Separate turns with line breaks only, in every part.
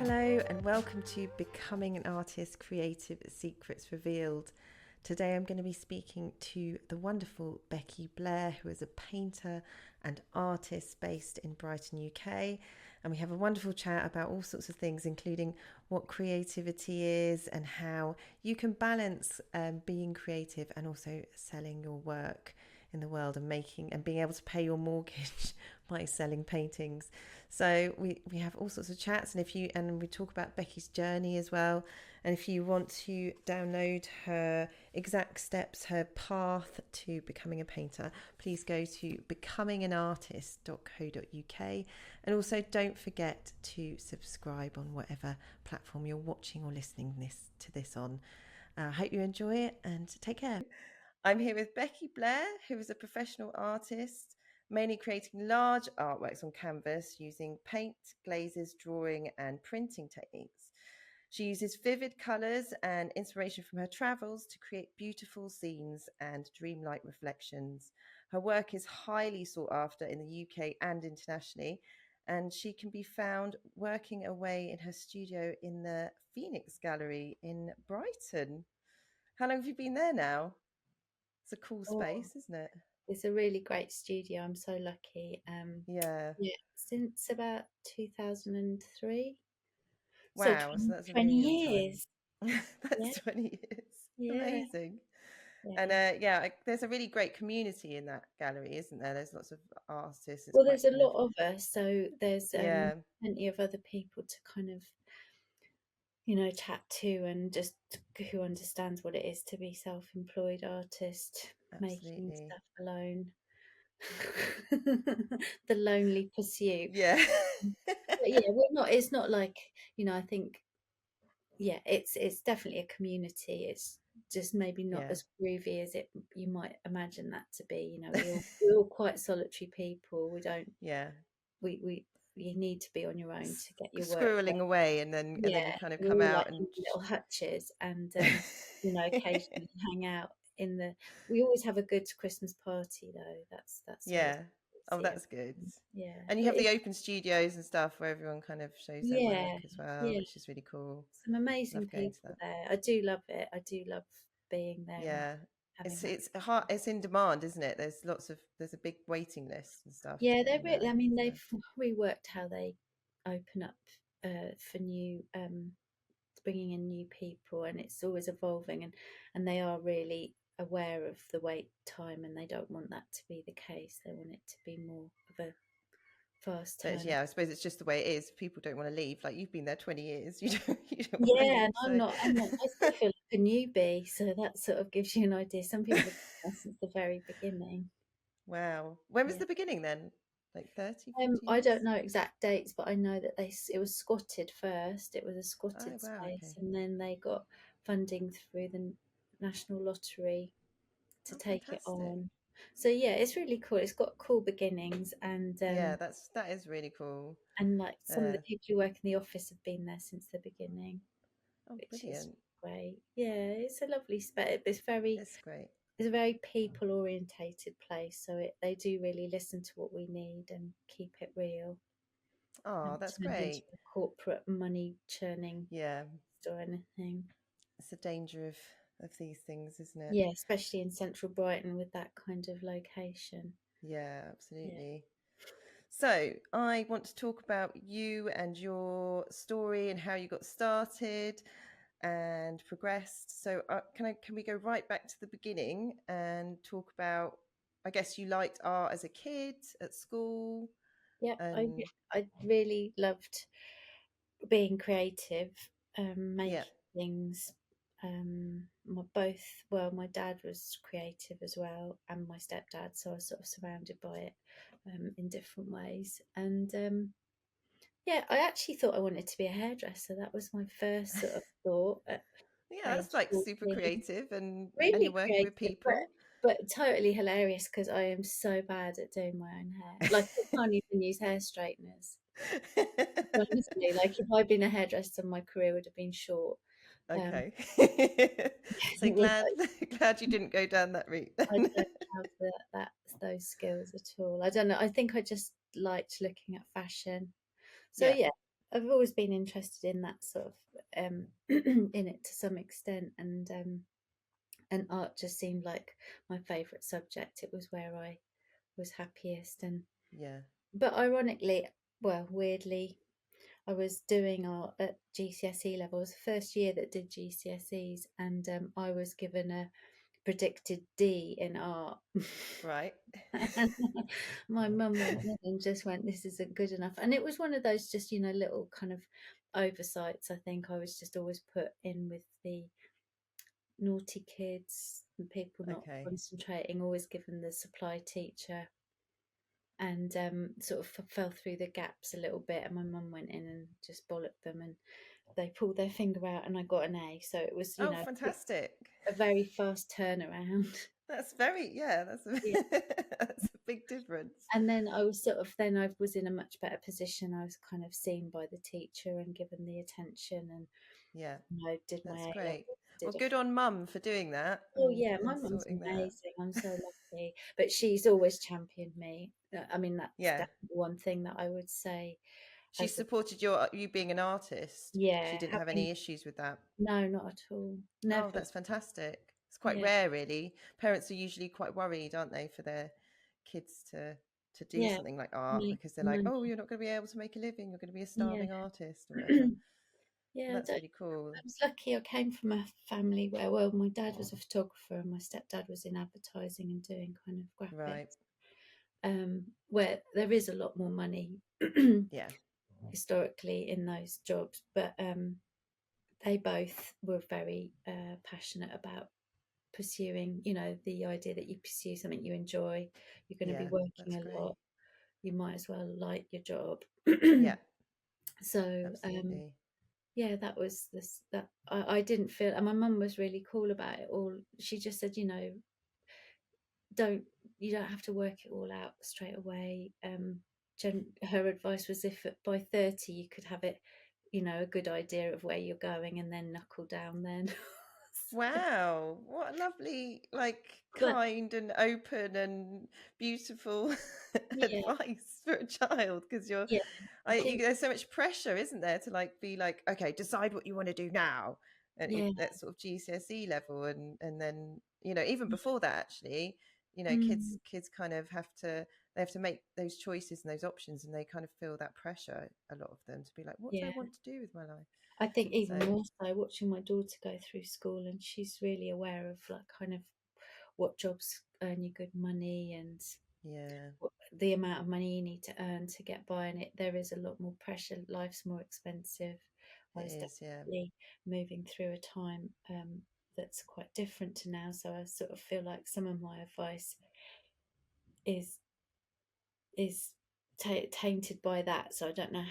Hello and welcome to Becoming an Artist Creative Secrets Revealed. Today I'm going to be speaking to the wonderful Becky Blair, who is a painter and artist based in Brighton, UK. And we have a wonderful chat about all sorts of things, including what creativity is and how you can balance being creative and also selling your work in the world and being able to pay your mortgage by selling paintings. So we have all sorts of chats, and we talk about Becky's journey as well. And if you want to download her exact steps, her path to becoming a painter, please go to becominganartist.co.uk. And also don't forget to subscribe on whatever platform you're watching or listening to this on. I hope you enjoy it and take care. I'm here with Becky Blair, who is a professional artist, mainly creating large artworks on canvas using paint, glazes, drawing, and printing techniques. She uses vivid colours and inspiration from her travels to create beautiful scenes and dreamlike reflections. Her work is highly sought after in the UK and internationally, and she can be found working away in her studio in the Phoenix Gallery in Brighton. How long have you been there now? It's a cool
Oh,
space, isn't it?
it's a really great studio. I'm so lucky.
Yeah.
Yeah, since about 2003. So
Wow. So that's a
20
really long time.
years. Yeah,
That's 20 years.
yeah,
Amazing. And
yeah.
there's a really great community in that gallery, isn't there? There's lots of artists. It's
Well,
quite
there's a
kind of,
lot of us, so there's
yeah,
plenty of other people to kind of, chat to and just who understands what it is to be self-employed artist, making
absolutely.
stuff alone. The lonely pursuit.
Yeah.
But yeah, we're not, it's not like, I think yeah, it's definitely a community. It's just maybe not
Yeah.
as groovy as it you might imagine that to be. We're all quite solitary people. We don't
Yeah.
we you need to be on your own to get your work
Squirreling
done.
away and then you
Yeah,
kind of
we're
come
all like
out and
in little hutches, and occasionally hang out in the. We always have a good Christmas party though. That's always
yeah. Oh,
see
that's good.
everyone. Yeah,
And you have
it
the
is.
open studios and stuff where everyone kind of shows their work
Yeah,
as well,
yeah.
which is really cool.
Some amazing
Love going to
people
that.
there. I do love it. I do love being there and
Yeah.
having
It's
that.
it's hard, it's in demand, isn't it? There's a big waiting list and stuff to
Yeah,
get
they're
in
really.
there.
I mean,
So
they've reworked how they open up for new, bringing in new people, and it's always evolving. And they are really aware of the wait time, and they don't want that to be the case. They want it to be more of a fast
but
turn.
yeah, I suppose it's just the way it is. People don't want to leave. Like you've been there 20 years. You don't want to
Yeah,
leave.
and I'm
So
not. I'm not. I still feel like a newbie, so that sort of gives you an idea. Some people have been there since the very beginning.
wow. When was
Yeah.
the beginning then? Like 30, 40
I
years?
don't know exact dates, but I know that it was squatted first. It was a
Oh
squatted
wow,
space,
okay.
and then they got funding through the National Lottery to
Oh
take it
fantastic.
on. So yeah, it's really cool. It's got cool beginnings,
Yeah, that is really cool.
and like some of the
Uh
people who work in the office have been there since the beginning,
oh
which is
brilliant.
great. Yeah, it's a lovely space.
It's great.
It's a very people orientated place, so they do really listen to what we need and keep it real.
Oh,
Haven't
that's
turned into
great.
a corporate money churning
Yeah.
or anything.
It's the danger of these things, isn't it?
Yeah, especially in central Brighton with that kind of location.
Yeah,
Yeah.
absolutely. So, I want to talk about you and your story and how you got started and progressed. So, can we go right back to the beginning and talk about? I guess you liked art as a kid at school,
Yep,
and
I really loved being creative,
yeah,
making things. My dad was creative as well, and my stepdad, so I was sort of surrounded by it in different ways. And yeah, I actually thought I wanted to be a hairdresser. That was my first sort of thought at
yeah, that's
age
like super
14.
creative, and you're
Really
working with
creative,
people.
but totally hilarious because I am so bad at doing my own hair. Like, I can't even use hair straighteners. Honestly, like if I'd been a hairdresser, my career would have been short. Um,
Okay. So
it was
glad
like
glad you didn't go down that route
I
then.
don't have those skills at all. I don't know. I think I just liked looking at fashion. So
Yeah.
yeah, I've always been interested in that sort of in it to some extent, and art just seemed like my favourite subject. It was where I was happiest, and
Yeah.
but ironically, well, weirdly, I was doing art at GCSE level. It was the first year that did GCSEs, and I was given a predicted D in art.
Right.
And my mum went in and just went, "This isn't good enough." And it was one of those just, little kind of oversights. I think I was just always put in with the naughty kids and people not
Okay.
concentrating, always given the supply teacher, and sort of fell through the gaps a little bit. And my mum went in and just bollocked them, and they pulled their finger out, and I got an A. So it was,
Oh, fantastic.
a very fast turnaround.
That's very, yeah, that's a,
Yeah.
that's a big difference.
And then I was sort of, then I was in a much better position. I was kind of seen by the teacher and given the attention, and
Yeah,
did my
that's
A
great.
levels,
Well,
did a
good on mum for doing that
oh yeah, my
and
mum's
sorting that out.
amazing. I'm so lucky, but she's always championed me. I mean, that's
Yeah.
definitely one thing that I would say
She
as a,
supported you being an artist. She
yeah,
didn't have
having
any issues with that.
no, not at all,
Oh,
never.
that's fantastic. It's quite
Yeah,
rare, really. Parents are usually quite worried, aren't they, for their kids to do
yeah,
something like art
make
because they're like,
money.
oh, you're not going to be able to make a living. You're going to be a
Yeah,
starving artist or whatever.
yeah.
That's really cool.
I was lucky. I came from a family where, well, my dad was a photographer and my stepdad was in advertising and doing kind of
Right.
graphics, where there is a lot more money
Yeah.
historically in those jobs. But they both were very passionate about pursuing, the idea that you pursue something you enjoy, you're going to be
Yeah.
working
That's
a lot,
great.
you might as well like your job.
Yeah.
So
Absolutely.
yeah, that was this, that I didn't feel, and my mum was really cool about it all. She just said, don't you don't have to work it all out straight away. Her advice was, if by 30 you could have it, a good idea of where you're going, and then knuckle down then.
Wow, what a lovely, like,
But
kind and open and beautiful
yeah,
advice for a child. Because
yeah, I think
there's so much pressure, isn't there, to like be like, okay, decide what you want to do now, and
yeah,
that sort of GCSE level, and then even before that, actually,
mm,
kids kind of they have to make those choices and those options, and they kind of feel that pressure, a lot of them, to be like, what do I
yeah.
want to do with my life?
I think even
So
more so watching my daughter go through school, and she's really aware of like kind of what jobs earn you good money, and
yeah,
the amount of money you need to earn to get by, and there is a lot more pressure. Life's more expensive. I
it
was
is, yeah.
definitely moving through a time that's quite different to now, so I sort of feel like some of my advice is tainted by that. So I don't know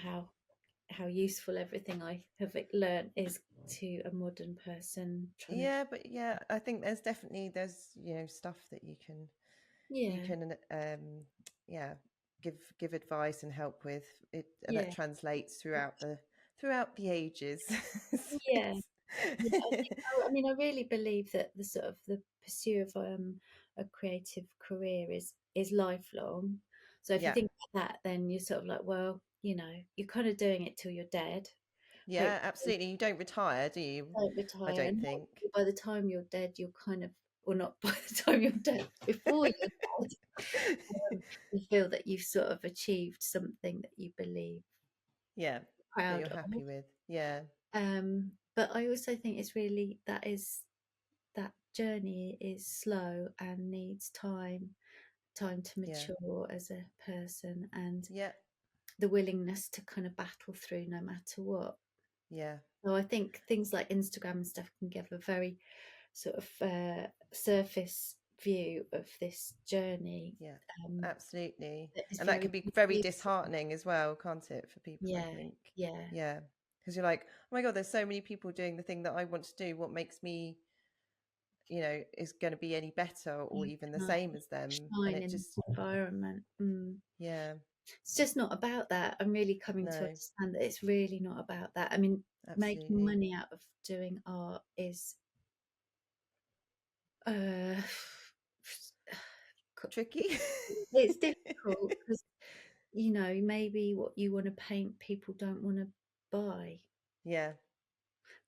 how useful everything I have learned is to a modern person trying to,
Yeah, but yeah, I think there's stuff that you
yeah,
can yeah, give advice and help with it, and that
yeah,
translates throughout the ages.
yeah. Yeah, I mean, I really believe that the sort of the pursuit of a creative career is lifelong. So if you
Yeah,
think about that, then you're sort of like, well, you're kind of doing it till you're dead.
yeah,
Hopefully,
absolutely. You don't retire, do you?
don't
I
retire,
don't
and
think.
hopefully by the time you're dead, you're kind of, or not by the time you're dead, before you're dead, you feel that you've sort of achieved something that you believe
Yeah, that you're
proud of.
happy with. Yeah,
But I also think it's really that journey is slow and needs time to
yeah,
mature as a person, and
yeah,
the willingness to kind of battle through no matter what.
yeah,
So I think things like Instagram and stuff can give a very sort of surface view of this journey,
yeah.
um,
Absolutely.
that is
And that
very
can be very
confusing.
disheartening as well, can't it, for people, I
Yeah,
think.
yeah,
Yeah. Because you're like, oh my God, there's so many people doing the thing that I want to do. What makes me, is going to be any better or
you
even the
can't
same as them? And
shine
it
in
just,
this environment.
yeah,
It's just not about that. I'm really coming to
no,
understand that it's really not about that. I mean, making
absolutely.
money out of doing art is uh
Tricky.
it's difficult because maybe what you want to paint people don't want to buy.
Yeah,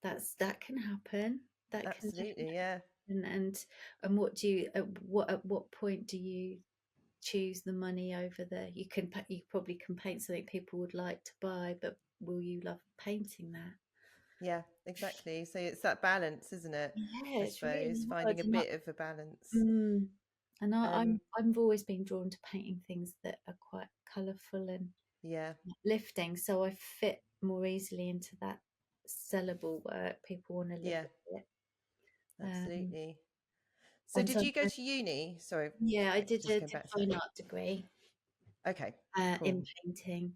That can happen. That can
absolutely.
definitely
Yeah.
happen. And what do you at what point do you choose the money over the you probably can paint something people would like to buy, but will you love painting that?
Yeah, exactly. So it's that balance, isn't it?
Yeah,
I
it's really
suppose
hard.
finding a
And
bit of a balance.
mm,
Um,
I've always been drawn to painting things that are quite colourful and
yeah,
lifting, so I fit more easily into that sellable work. People want to look
yeah,
at it. Um,
absolutely. So
and
did you go
sometimes,
to uni? Sorry,
yeah, I did
just
a
going back to that.
fine art degree
Okay,
in
cool.
painting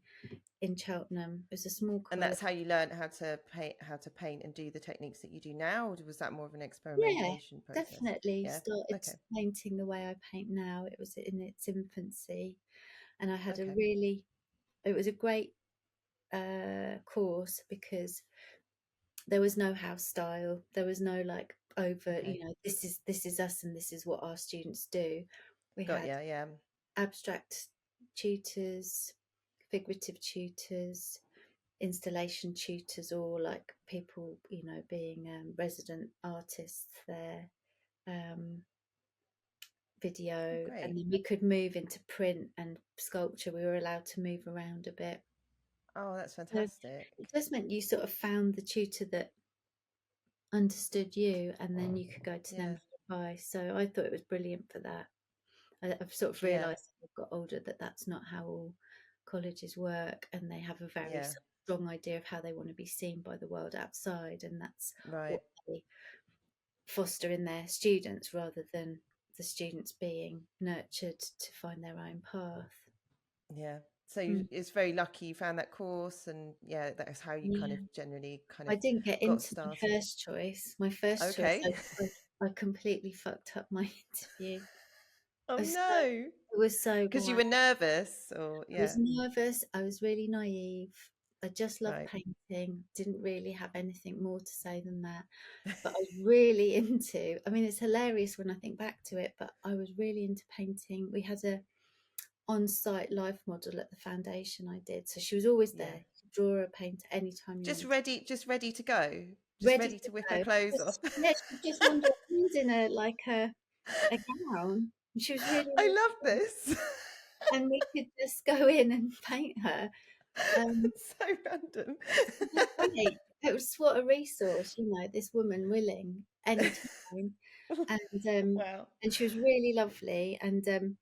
in Cheltenham. It was a small
And
college.
that's how you learned how to paint and do the techniques that you do now, or was that more of an
Yeah,
experimentation process?
definitely
Yeah.
started
Okay.
painting the way I paint now. It was in its infancy, and I had
Okay.
it was a great course because there was no house style. There was no like over,
Okay.
this is us and this is what our students do. We
Got
had
ya. Yeah.
abstract tutors, figurative tutors, installation tutors, or like people, being resident artists there, um,
Oh,
video, and
great.
then we could move into print and sculpture. We were allowed to move around a bit.
Oh, that's
So
fantastic.
it just meant you sort of found the tutor that understood you, and then you could go to them
Yeah.
for advice. So I thought it was brilliant for that. I've sort of
Yeah.
realised as I've got older that that's not how all colleges work, and they have a very
Yeah.
sort of strong idea of how they want to be seen by the world outside, and that's
Right.
what they foster in their students rather than the students being nurtured to find their own path.
Yeah. So
Mm,
it's very lucky you found that course, and yeah, that's how you kind
yeah.
of generally kind
I
of
didn't get
got
into my
started.
first choice. My first choice,
Okay.
I completely fucked up my interview.
Oh
I was so,
no.
it was so
Because you
bad.
were nervous, or
I was
yeah.
nervous. I was really naive. I just loved
Right.
painting. Didn't really have anything more to say than that. But I was really into, I mean, it's hilarious when I think back to it, but I was really into painting. We had a on-site life model at the foundation I did. So she was always there.
Yeah.
You could draw or paint anytime you wanted.
Just ready to go. Just
Ready
ready
to
to whip her
go.
clothes off.
Just, yeah, she'd just wander around in a gown. And she was really
I love
lovely.
this.
And we could just go in and paint her. Um,
So random.
It was great. It was what a resource, this woman willing anytime. And
Wow.
and she was really lovely. And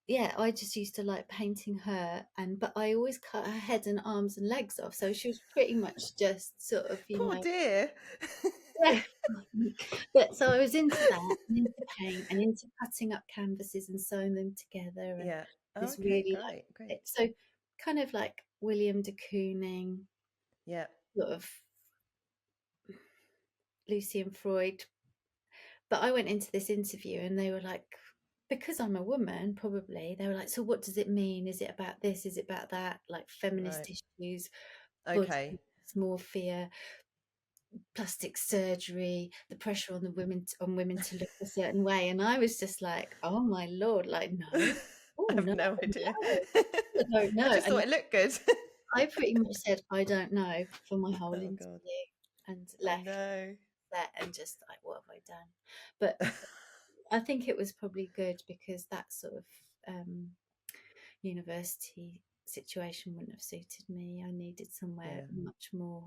yeah, I just used to like painting her, but I always cut her head and arms and legs off. So she was pretty much just sort of,
Poor dear.
yeah. But so I was into that and into paint and into cutting up canvases and sewing them together and
Yeah.
just
Okay,
really
great,
like
great.
it. So kind of like William de Kooning,
Yeah.
sort of Lucy and Freud. But I went into this interview and they were like, because I'm a woman, probably, they were like, so what does it mean? Is it about this? Is it about that? Like feminist
Right.
issues, body
Okay.
dysmorphia, plastic surgery, the pressure on on women to look a certain way. And I was just like, oh my Lord, like, no,
I
oh
have
no,
no idea.
no, I don't
I
know.
just
And
thought it looked good.
I pretty much said, I don't know for my whole
Oh
interview
God.
and
Oh
left
no.
that and just like, what have I done? But I think it was probably good because that sort of um, university situation wouldn't have suited me. I needed somewhere
Yeah.
much more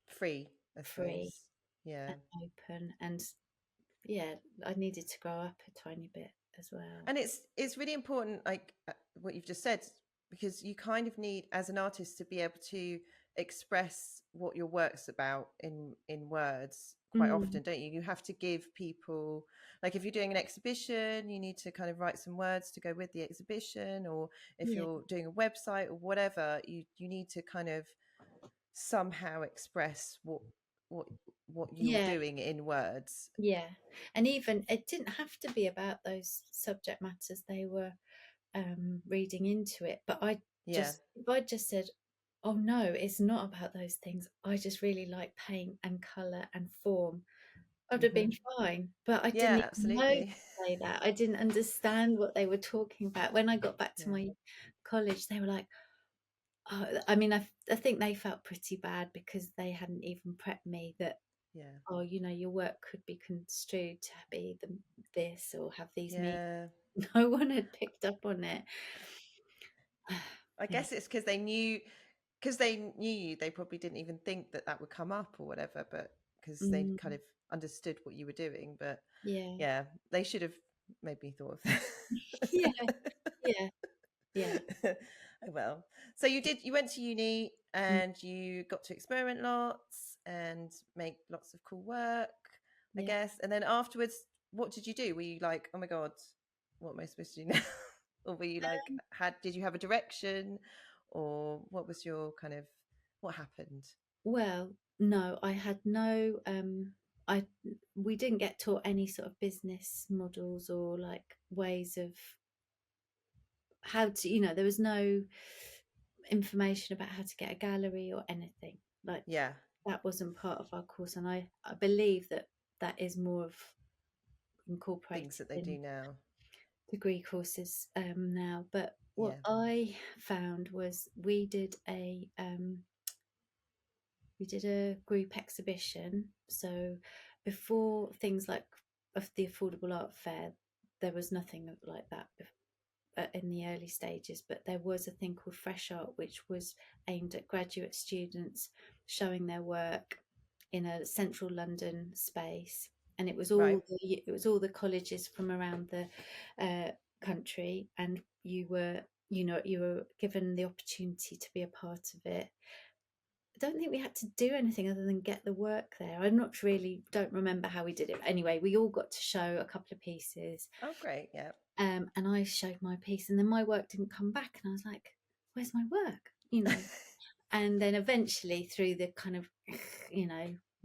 Free, I
free
suppose. Yeah.
and open. And yeah, I needed to grow up a tiny bit as well.
And it's really important, like what you've just said, because you kind of need, as an artist, to be able to express what your work's about in words quite
Mm,
often, don't you? You have to give people, like if you're doing an exhibition, you need to kind of write some words to go with the exhibition, or if
yeah,
you're doing a website or whatever, you need to kind of somehow express what what you're
yeah,
doing in words.
yeah. And even it didn't have to be about those subject matters they were reading into it. But
Yeah.
if I just said, oh no, it's not about those things. I just really like paint and colour and form. I'd have been
Hmm.
fine. But I didn't
Yeah,
even know to
absolutely.
say that. I didn't understand what they were talking about. When I got back to
Yeah.
my college, they were like, I mean, I think they felt pretty bad because they hadn't even prepped me that,
Yeah.
oh, your work could be construed to be this or have these meanings.
Yeah.
No one had picked up on it.
I
Yeah.
guess it's because they knew you, they probably didn't even think that that would come up or whatever, but because they
Mm,
kind of understood what you were doing. But
yeah.
yeah, they should have maybe thought of
Yeah.
that.
Yeah. Yeah.
Oh well. So you went to uni
Mm,
and you got to experiment lots and make lots of cool work, I
yeah.
guess. And then afterwards, what did you do? Were you like, oh my God, what am I supposed to do now? Or were you like, did you have a direction, or what was your kind of, what happened?
Well, no, I had no I we didn't get taught any sort of business models or like ways of how to, there was no information about how to get a gallery or anything. Like
Yeah,
that wasn't part of our course, and I believe that that is more of
things
incorporated
that they do
in
now.
degree courses now. But what
Yeah,
I found was we did a group exhibition. So before things like of the Affordable Art Fair, there was nothing like that in the early stages, but there was a thing called Fresh Art, which was aimed at graduate students showing their work in a central London space, and
right.
it was all the colleges from around the country, and you were given the opportunity to be a part of it. I don't think we had to do anything other than get the work there. I'm not really don't remember how we did it. But anyway, we all got to show a couple of pieces,
Oh, great. Yeah.
and I showed my piece, and then my work didn't come back, and I was like, "Where's my work?" And then eventually, through the kind of,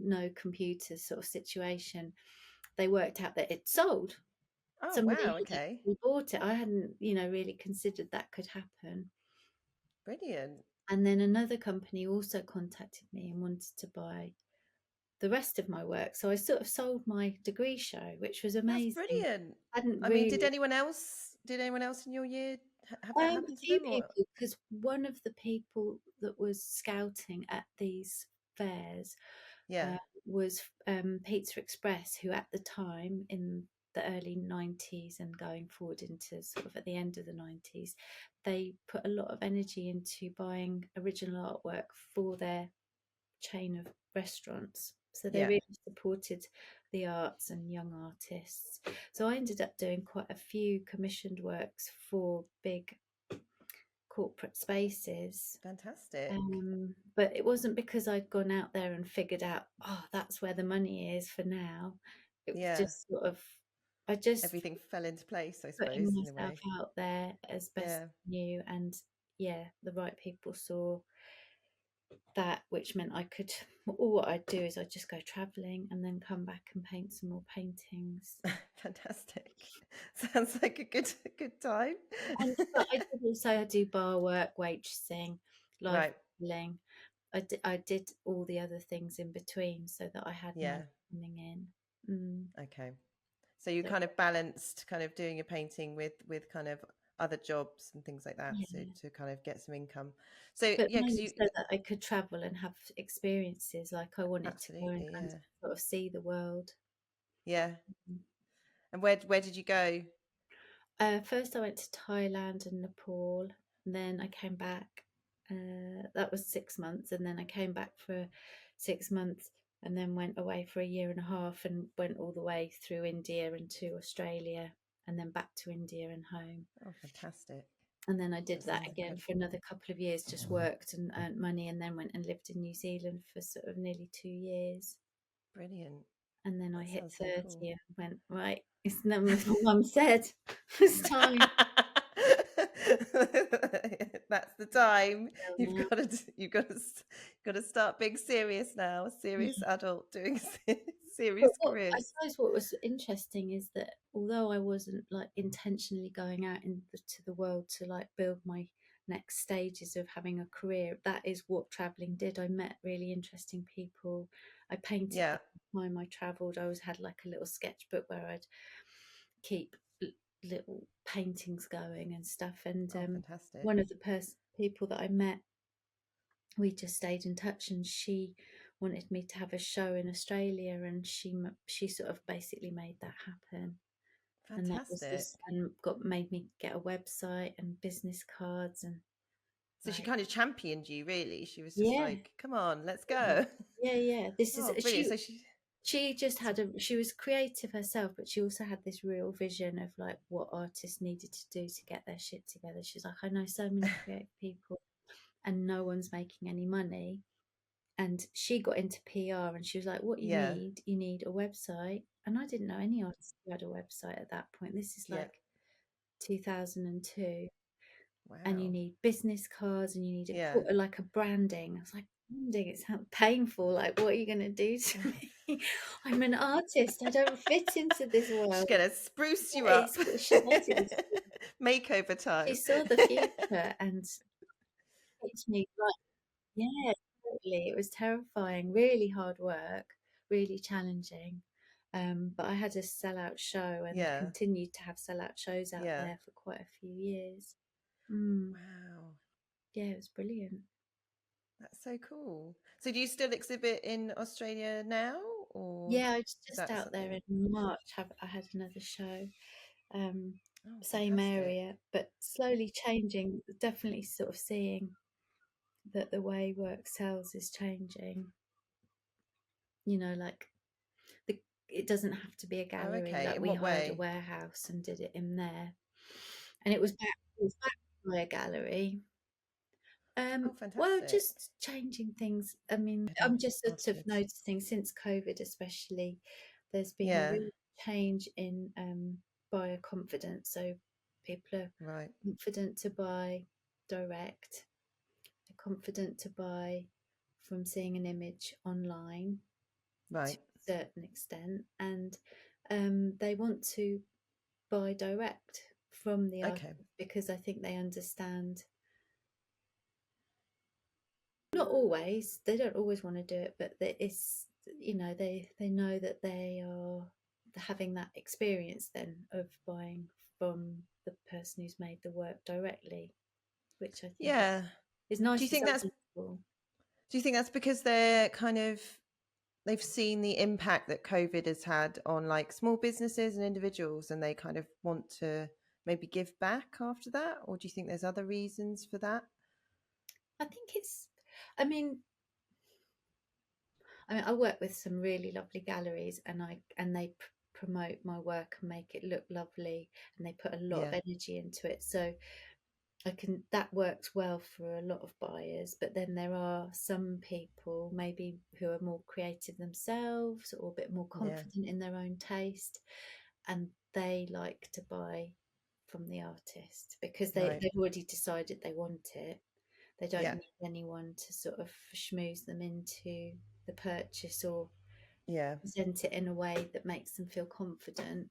no computers sort of situation, they worked out that it sold.
Oh,
Somebody
wow.
had
Okay.
actually bought it. I hadn't, really considered that could happen.
Brilliant.
And then another company also contacted me and wanted to buy the rest of my work. So I sort of sold my degree show, which was
That's
amazing.
brilliant.
I hadn't
I mean,
really.
did anyone else in your year have that
A
happen to
few
them, or?
people, because one of the people that was scouting at these fairs
Yeah.
uh, was Pizza Express, who at the time in the early 90s and going forward into sort of at the end of the 90s, they put a lot of energy into buying original artwork for their chain of restaurants. So they
Yeah.
really supported the arts and young artists. So I ended up doing quite a few commissioned works for big corporate spaces.
Fantastic.
But it wasn't because I'd gone out there and figured out, oh, that's where the money is for now. It was
Yeah.
just sort of, I just
Everything fell into place, I
putting
suppose, in a
myself
way.
out there as best
Yeah.
I knew. And yeah, the right people saw that, which meant I could, all what I'd do is I'd just go traveling and then come back and paint some more paintings.
Fantastic. Sounds like a good time.
But I did also do bar work, waitressing, live
Right.
modelling. I did all the other things in between so that I had
Yeah.
money coming in. Mm.
Okay. So you
So
kind of balanced kind of doing your painting with kind of other jobs and things like that, so
yeah,
to kind of get some income. So
but
yeah, because
mainly
you
so that I could travel and have experiences. Like I wanted to go and
absolutely,
kind
yeah.
of sort of see the world.
Yeah.
Mm.
And where did you go?
First, I went to Thailand and Nepal, and then I came back. That was 6 months, and then I came back for 6 months, and then went away for a year and a half, and went all the way through India and to Australia, and then back to India and home.
Oh, fantastic.
And then I did
That
that
sounds
again for
incredible.
another couple of years, just worked and earned money, and then went and lived in New Zealand for sort of nearly 2 years.
Brilliant.
And then I
That
hit
sounds so cool.
30 and went, right, it's never, as my mum said, it's time.
That's the time.
Now.
Got to start being serious now. A serious adult doing a
But
serious
what I
career.
suppose what was interesting is that although I wasn't like intentionally going out to the world to like build my next stages of having a career, that is what traveling did. I met really interesting people. I painted
Yeah.
the whole time I traveled. I always had like a little sketchbook where I'd keep little paintings going and stuff. And
Oh, fantastic.
one of the people that I met we just stayed in touch, and she wanted me to have a show in Australia, and she sort of basically made that happen. And that was
Fantastic.
just, and got made me get a website and business cards and
So she
like,
kind of championed you, really. She was just
yeah,
like, "Come on, let's
yeah,
go."
yeah, yeah. This is
Oh, brilliant. So
she just
so,
had she was creative herself, but she also had this real vision of like what artists needed to do to get their shit together. She's like, I know so many creative people and no one's making any money. And she got into PR, and she was like, what
yeah,
you need a website. And I didn't know any artist who had a website at that point. This is
yeah.
like 2002. And you
Wow.
need business cards, and you need
Yeah.
like a branding. I was like, branding, it sounds painful. Like, what are you going to do to me? I'm an artist. I don't fit into this
She's
world.
gonna spruce you
It's
up.
what she wanted.
Makeover
She
time.
saw the future and picked me. Like, yeah, totally. It was terrifying, really hard work, really challenging. But I had a sellout show and
Yeah.
continued to have sellout shows out
Yeah.
there for quite a few years. Mm,
Wow.
yeah, it was brilliant.
That's so cool. So do you still exhibit in Australia now, or
Yeah, I was
is
just
that
out there
something?
in March. I had another show, um,
Oh,
same
fantastic.
area, but slowly changing. Definitely sort of seeing that the way work sells is changing. Like the, it doesn't have to be a
Oh,
gallery.
okay.
Like
In
we
what
hired a
way?
warehouse and did it in there, and it was backed by a gallery.
Oh,
Well,
fantastic.
just changing things. I mean,
And
I'm just sort of
afterwards.
noticing since COVID, especially, there's been a
Yeah.
real change in buyer confidence. So people are
Right.
confident to buy direct, they're confident to buy from seeing an image online to
Right.
a certain extent, and they want to buy direct from the artist
Okay.
because I think they understand. Not always. They don't always want to do it, but it's they know that they are having that experience then of buying from the person who's made the work directly, which I think
Yeah.
is
Do you
nice. It's
think that's
unusual.
do you think that's because they've seen the impact that COVID has had on like small businesses and individuals, and they kind of want to maybe give back after that? Or do you think there's other reasons for that?
I think it's. I mean, I work with some really lovely galleries, and they promote my work and make it look lovely, and they put a lot of
Yeah.
energy into it. So that works well for a lot of buyers, but then there are some people maybe who are more creative themselves or a bit more
Yeah.
confident in their own taste, and they like to buy from the artist because
Right.
they've already decided they want it. They don't
Yeah.
need anyone to sort of schmooze them into the purchase or
Yeah.
present it in a way that makes them feel confident.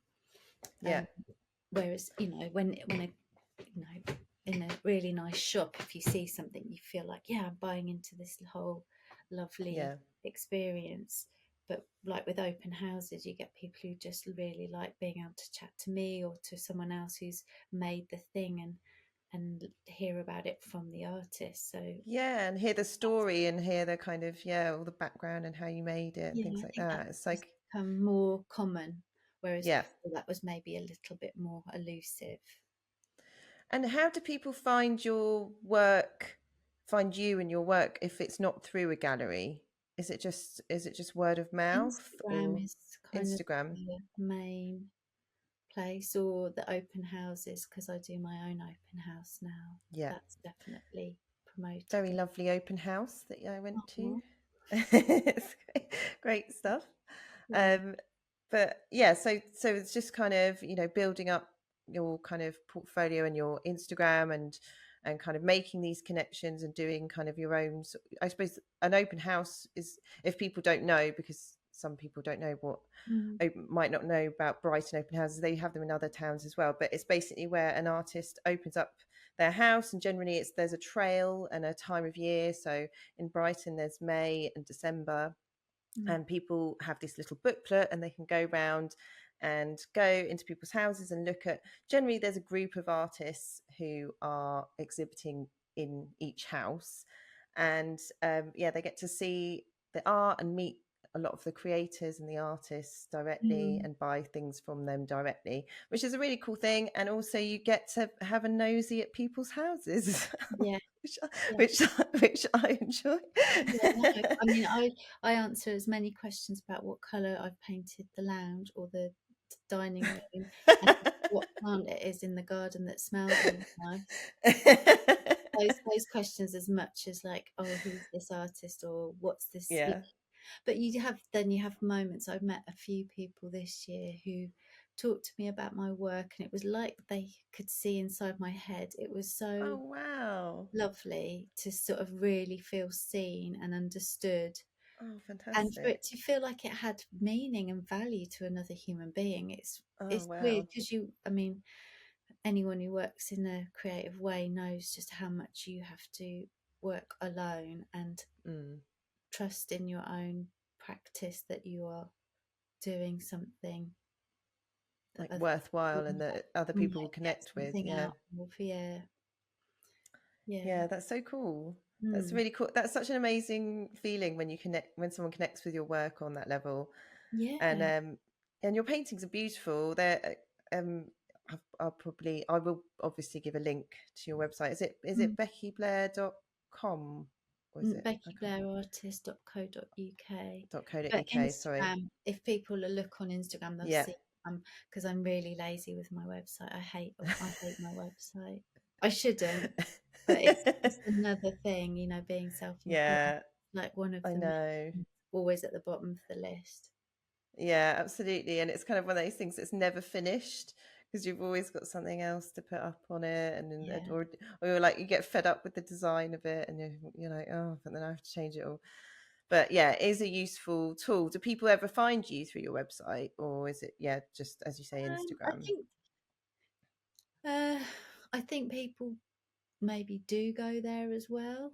Yeah.
um, Whereas, when a in a really nice shop, if you see something, you feel like, yeah, I'm buying into this whole lovely
Yeah.
experience. But like with open houses, you get people who just really like being able to chat to me or to someone else who's made the thing, and hear about it from the artist. So
Yeah. And hear the story and hear the kind of, yeah, all the background and how you made it and
yeah,
things
I
like
think
that.
that's
It's
just
like,
become more common, whereas
yeah.
before that was maybe a little bit more elusive.
And how do people find your work, find you and your work if it's not through a gallery? Is it just word of mouth
Instagram
or
is kind of
Instagram?
the main place, or the open houses, because I do my own open house now.
Yeah.
That's definitely promoted.
Very lovely open house that I went to.
Oh,
It's great stuff.
yeah.
Um, but yeah, so it's just kind of, building up your kind of portfolio and your Instagram and kind of making these connections and doing kind of your own. I suppose an open house is, if people don't know, because some people don't know what
Mm,
might not know about Brighton open houses. They have them in other towns as well, but it's basically where an artist opens up their house, and generally there's a trail and a time of year. So in Brighton there's May and December,
mm,
and people have this little booklet and they can go round and go into people's houses and look at, generally there's a group of artists who are exhibiting in each house, and yeah, they get to see the art and meet a lot of the creators and the artists directly
Mm,
and buy things from them directly, which is a really cool thing. And also, you get to have a nosy at people's houses,
yeah,
which
yeah.
which which I enjoy.
Yeah, no, I mean, I answer as many questions about what colour I've painted the lounge or the dining room, and what plant it is in the garden that smells really nice. Those questions as much as like, oh, who's this artist or what's this?
Yeah.
But you have moments. I've met a few people this year who talked to me about my work, and it was like they could see inside my head. It was
Oh
so
wow.
lovely to sort of really feel seen and understood,
Oh
and for it
fantastic.
to feel like it had meaning and value to another human being.
Oh
It's weird
wow.
because I mean, anyone who works in a creative way knows just how much you have to work alone and
Mm.
trust in your own practice that you are doing something that
Like
other people
worthwhile and that other people will
might get
connect with.
something
Yeah.
out of. Yeah, yeah.
Yeah, that's so cool. That's
Mm.
really cool. That's such an amazing feeling when you connect, when someone connects with your work on that level.
Yeah.
And your paintings are beautiful. They're I will obviously give a link to your website. Is it
Mm.
beckyblair.com or is it I can't
BeckyBlairArtist.co.uk. But
.co.uk, sorry.
Instagram, if people look on Instagram, they'll
Yeah.
see because I'm really lazy with my website. I hate my website. I shouldn't, but it's just another thing, being self-employed.
Yeah,
Like one of
I
the main
know.
things, always at the bottom of the list.
Yeah, absolutely. And it's kind of one of those things that's never finished because you've always got something else to put up on it,
Yeah.
or you're like you get fed up with the design of it, and you're like, oh, but then I have to change it all. But yeah, it is a useful tool. Do people ever find you through your website, or is it, yeah, just as you say,
I
Instagram?
think uh, I think people maybe do go there as well.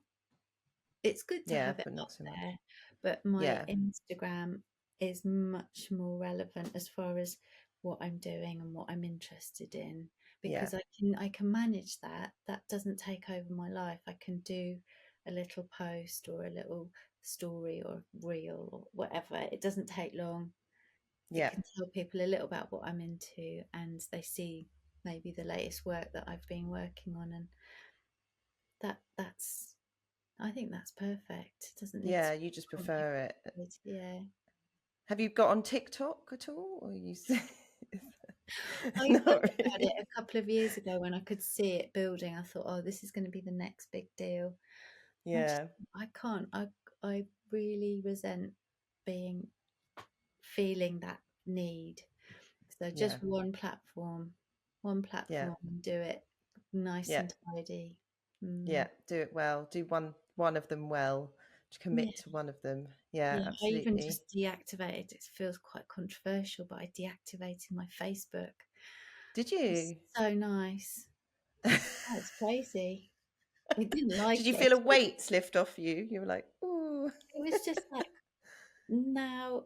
It's good to
Yeah,
have it
but
up
not so much.
there, but my
Yeah,
Instagram is much more relevant as far as what I'm doing and what I'm interested in,
yeah,
because I can manage that. That doesn't take over my life. I can do a little post or a little story or reel or whatever. It doesn't take long. It
yeah,
can tell people a little about what I'm into, and they see maybe the latest work that I've been working on, and that's I think that's perfect. It doesn't need to
yeah. You just
be
prefer it.
complicated. Yeah.
Have you got on TikTok at all, or you?
I
Not
thought about it
really.
a couple of years ago when I could see it building. I thought, oh, this is going to be the next big deal. I just,
Yeah,
I can't. I really resent being feeling that need. So
yeah,
just one
yeah,
platform, and do it nice
yeah.
and tidy.
Yeah,
Mm.
do it well. Do one of them well. To
Yeah,
commit to one of them. Yeah,
yeah. I even
absolutely.
just deactivated. It feels quite controversial, but I deactivated my Facebook.
Did
It's
you?
so nice. Oh, it's crazy. I didn't
Did
like
you
it
feel a
at all.
weight lift off you? You were like, ooh.
It was just like now,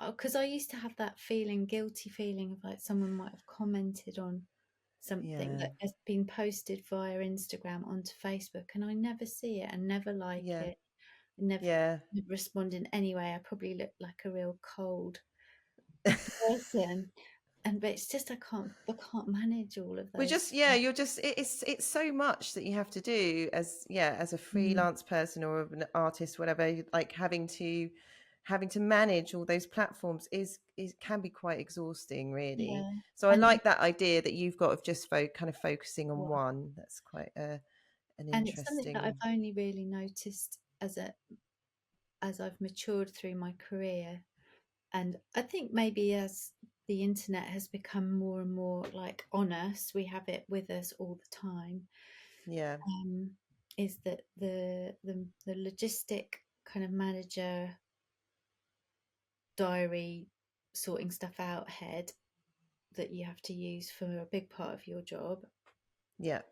because I used to have that feeling, guilty feeling of like someone might have commented on something
Yeah,
that has been posted via Instagram onto Facebook, and I never see it and never like
yeah,
it, never,
yeah.
never respond in any way. I probably look like a real cold person, but it's just I can't manage all of
We
those
just, yeah,
things.
it's so much that you have to do as, yeah, as a
Mm,
freelance person or an artist, whatever, like having to manage all those platforms is can be quite exhausting, really.
yeah,
So I
and
like that idea that you've got of just kind of focusing on
well,
one. That's quite an
and it's something that I've
interesting,
only really noticed as I've matured through my career. And I think maybe as the internet has become more and more like on us, we have it with us all the time.
yeah,
Um, is that the logistic kind of manager diary sorting stuff out head that you have to use for a big part of your job
yeah,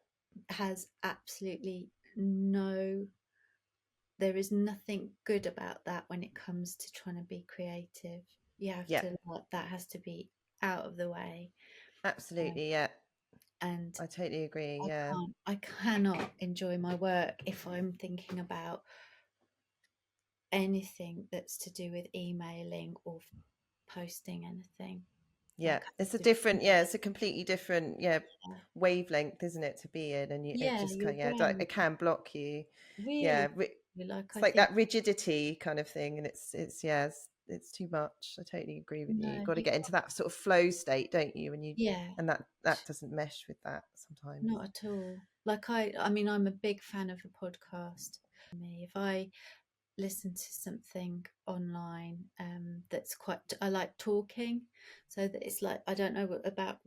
has absolutely no there is nothing good about that when it comes to trying to be creative. You have
yeah,
to, like, that has to be out of the way. Um,
absolutely, yeah.
And
I totally agree. Yeah.
I cannot enjoy my work if I'm thinking about anything that's to do with emailing or posting anything.
Yeah.
Like, I
It's a
just,
different, yeah, it's a completely different, yeah,
yeah,
wavelength, isn't it, to be in? And it
yeah,
just
your
kind of, yeah,
brain
it can block you.
really,
Yeah.
like,
It's
I
like
think,
that rigidity kind of thing. And yeah, it's too much. I totally agree with you. You've
no,
got to
you
get into
got,
that sort of flow state, don't you?
yeah,
And that doesn't mesh with that sometimes.
not at all. Like, I mean, I'm a big fan of a podcast. Me, if I listen to something online that's quite, I like talking, so that it's like, I don't know about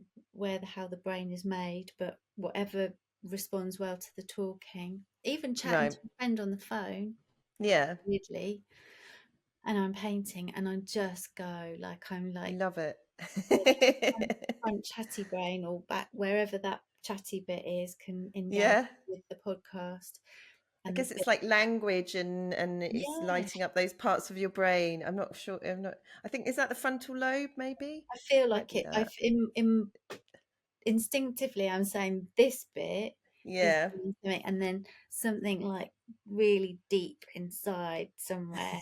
how the brain is made, but whatever responds well to the talking, even chatting to
Right.
a friend on the phone,
Yeah.
weirdly, and I'm painting and I just go like, I'm
You
like,
love it.
front chatty brain, or back wherever that chatty bit is, can engage
Yeah.
with the podcast
I
and the
guess it's
bit.
like language, and it's
Yeah,
lighting up those parts of your brain. I'm not sure. I'm not. I think, is that the frontal lobe? Maybe.
I feel
Might
like
be
it.
that.
In instinctively, I'm saying this bit is
Yeah.
doing something, and then something like really deep inside somewhere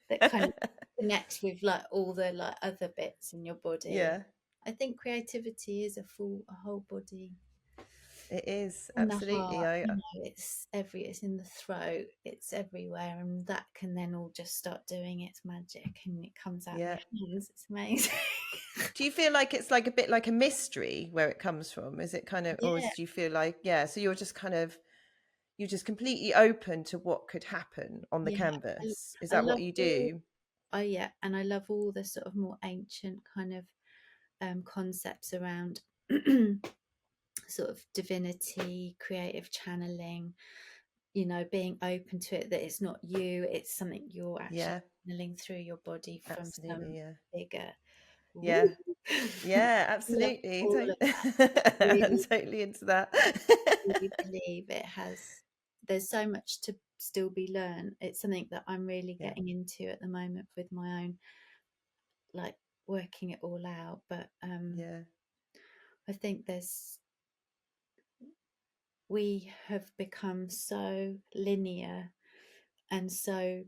that kind of connects with like all the like other bits in your body.
Yeah.
I think creativity is a whole body.
It is
In the
absolutely.
heart, it's in the throat, it's everywhere, and that can then all just start doing its magic, and it comes out your
Yeah.
hands. It's amazing.
Do you feel like it's like a bit like a mystery where it comes from? Is it kind of, or
Yeah,
do you feel like, yeah? So you're just completely open to what could happen on the
yeah. I,
canvas. Is
I
that
love
what you
all.
do?
Oh yeah, and I love all the sort of more ancient kind of concepts around sort of divinity, creative channeling. You know, being open to it, that it's not you; it's something you're actually
Yeah,
channeling through your body from some
absolutely. Yeah,
bigger. Woo.
yeah, yeah,
I love
absolutely.
all of that.
I'm
Really,
totally into that.
really believe it has. There's so much to still be learned. It's something that I'm really
Yeah,
getting into at the moment with my own, like, working it all out. But
yeah,
I think we have become so linear and so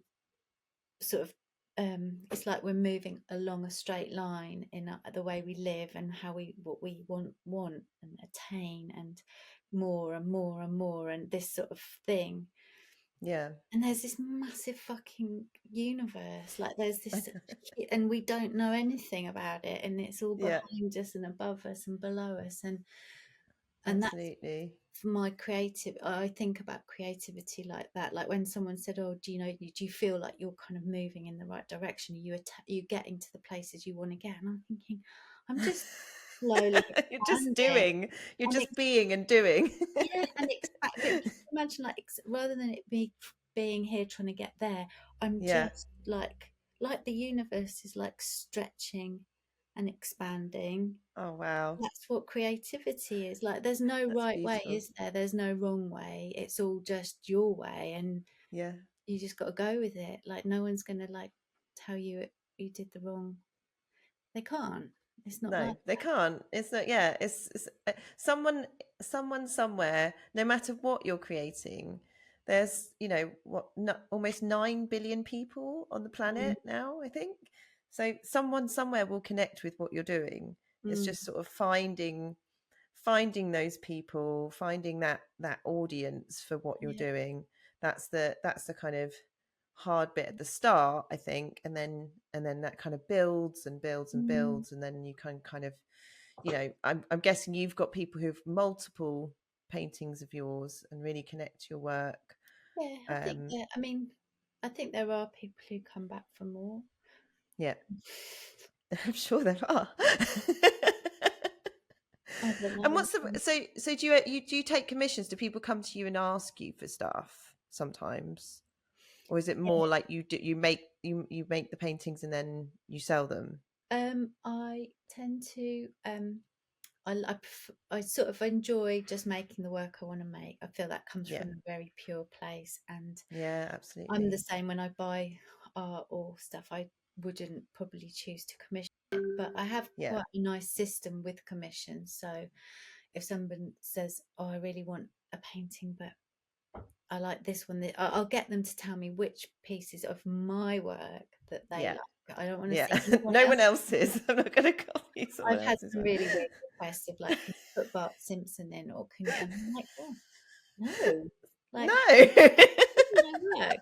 sort of it's like we're moving along a straight line in the way we live and how we what we want and attain, and more and more and more, and this sort of thing.
yeah.
And there's this massive fucking universe, like there's this, and we don't know anything about it, and it's all
Yeah,
behind us and above us and below us, and that's
absolutely.
for my creative. I think about creativity like that, like when someone said, oh, do you know, do you feel like you're kind of moving in the right direction, you getting to the places you want to get? And I'm thinking, I'm just slowly
You're just
expanding
doing. You're
and
just being and doing.
yeah, and expand. But can you imagine, like, rather than it be being here trying to get there, I'm
Yeah.
just like the universe is like stretching and expanding.
Oh wow,
That's what creativity is. Like, there's no
that's
right way,
beautiful.
is there? There's no wrong way. It's all just your way, and
Yeah.
you just got to go with it. Like, no one's gonna like tell you you did the wrong. They can't. It's not
No,
like
they can't. It's not. Yeah, it's someone somewhere. No matter what you're creating, there's what, no, almost 9 billion people on the
that.
planet now. I think so. Someone somewhere will connect with what you're doing. It's
Mm,
just sort of finding those people, finding that audience for what you're
yeah,
doing. That's the kind of hard bit at the start, I think, and then that kind of builds and builds and
mm,
builds, and then you can kind of, I'm guessing you've got people who've multiple paintings of yours and really connect to your work.
yeah. I think.
um
Yeah, I mean, I think there are people who come back for more.
yeah. I'm sure there are.
I don't
And
know.
what's the so do you take commissions? Do people come to you and ask you for stuff sometimes, or is it more like you make the paintings and then you sell them?
I tend to I sort of enjoy just making the work I want to make. I feel that comes
Yeah,
from a very pure place, and
yeah,
I'm the
absolutely.
same when I buy art or stuff. I wouldn't probably choose to commission it, but I have
Yeah,
quite a nice system with commissions. So if someone says, "Oh, I really want a painting, but I like this one," I'll get them to tell me which pieces of my work that they
Yeah.
like. I don't want to
Yeah.
see anyone
No
else.
one else's. I'm not going to copy someone
I've had
else's
some
work.
really weird requests of like, "Can you put Bart Simpson in?" or "Can you?" And I'm like, "Oh, no, like,
No.
this is my work."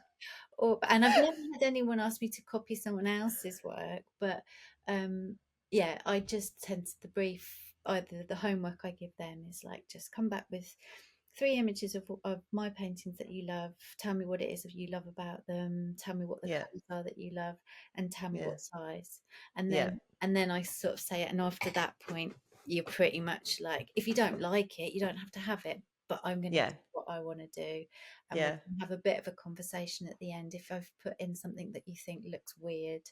And I've never had anyone ask me to copy someone else's work, but yeah, I just tend to, the brief, either the homework I give them is like, just come back with 3 images of my paintings that you love. Tell me what it is that you love about them. Tell me what the
Yeah.
colours are that you love, and tell me
Yeah.
what size. And
Yeah.
then I sort of say it, and after that point, you're pretty much like, if you don't like it, you don't have to have it. But I'm going to
Yeah.
do what I want to do, and we
Yeah.
can have a bit of a conversation at the end. If I've put in something that you think looks weird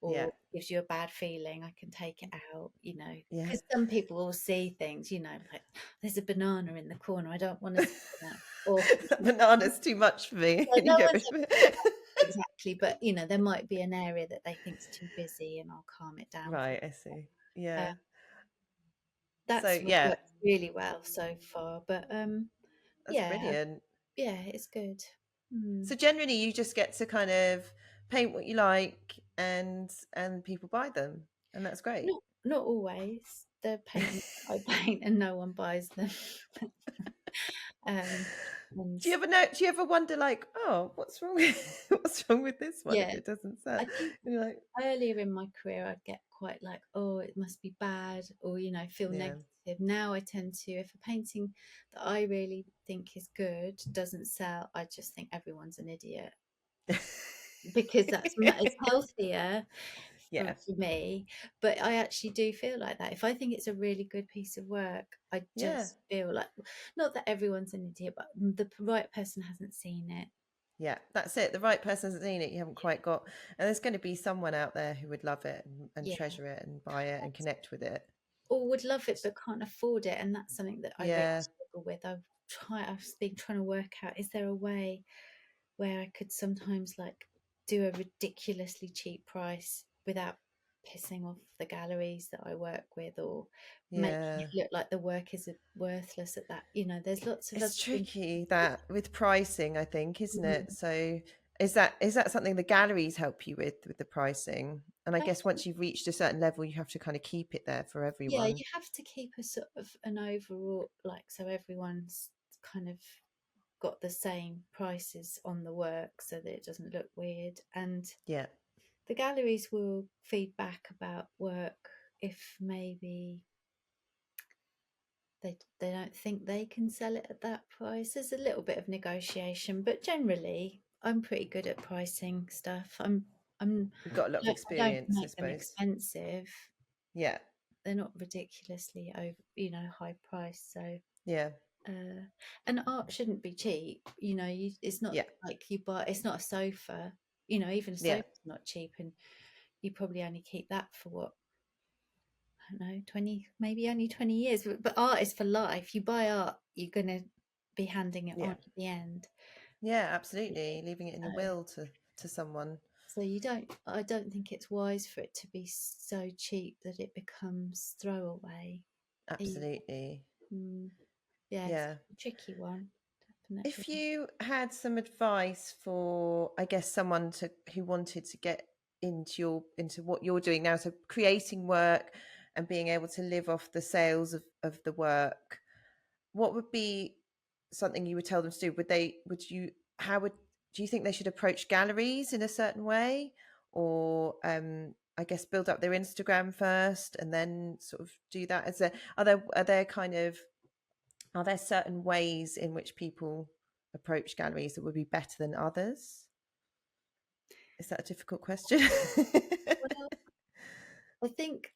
Yeah.
or gives you a bad feeling, I can take it out,
Yeah.
because some people will see things, like, there's a banana in the corner, I don't want to see that. Or
Banana's too much for me.
yeah,
Can you
no
get
one's
rid of
ever said
it?
that exactly, but there might be an area that they think's too busy, and I'll calm it down for
Right, I see.
them.
Yeah. So
That's
yeah,
worked really well so far, but
that's
yeah,
brilliant.
yeah, it's good. Mm.
So generally you just get to kind of paint what you like and people buy them. And that's great.
Not always. The paintings I paint and no one buys them. um, and
Do you ever wonder like, oh, what's wrong with what's wrong with this one if
yeah,
it doesn't sell?
I think
And you're like,
earlier in my career I'd get quite like, oh, it must be bad, or feel
yeah.
negative. Now I tend to, if a painting that I really think is good doesn't sell, I just think everyone's an idiot, because it's healthier
Yeah.
for me. But I actually do feel like that. If I think it's a really good piece of work, I
Yeah.
just feel like, not that everyone's an idiot, but the right person hasn't seen it.
Yeah, that's it. The right person hasn't seen it. You haven't quite got, and there's going to be someone out there who would love it and
Yeah,
treasure it and buy it and connect with it.
or would love it but can't afford it, and that's something that I really
Yeah,
struggle with. I've been trying to work out, is there a way where I could sometimes like do a ridiculously cheap price without pissing off the galleries that I work with, or making
yeah.
it look like the work is worthless at that. There's lots of other
It's
things.
tricky that with pricing, I think, isn't
Mm.
it? So is that something the galleries help you with the pricing? And I
I
guess
think,
once you've reached a certain level, you have to kind of keep it there for
yeah,
everyone.
you have to keep a sort of an overall, like, so everyone's kind of got the same prices on the work so that it doesn't look weird. And
Yeah.
the galleries will feed back about work if maybe they don't think they can sell it at that price. There's a little bit of negotiation, but generally I'm pretty good at pricing stuff. I'm
You've got a lot of
I don't
experience, I
make them
suppose.
expensive.
Yeah.
They're not ridiculously over, high price. So
Yeah.
uh, and art shouldn't be cheap. It's not
Yeah.
like you buy. It's not a sofa. Even a
Yeah.
sofa's not cheap, and you probably only keep that for what, I don't know, 20, maybe only 20 years. But art is for life. You buy art, you're gonna be handing it on
Yeah.
at the end.
Yeah, absolutely. Leaving it in your
So,
will to someone.
so you don't. I don't think it's wise for it to be so cheap that it becomes throwaway. either.
Absolutely.
Mm, yeah, it's
Yeah.
a tricky one, definitely.
If you had some advice for, I guess, someone to who wanted to get into what you're doing now, so creating work and being able to live off the sales of the work, what would be something you would tell them to do? How would do you think they should approach galleries in a certain way? Or I guess build up their Instagram first and then sort of do that as a are there certain ways in which people approach galleries that would be better than others? Is that a difficult question?
Well, I think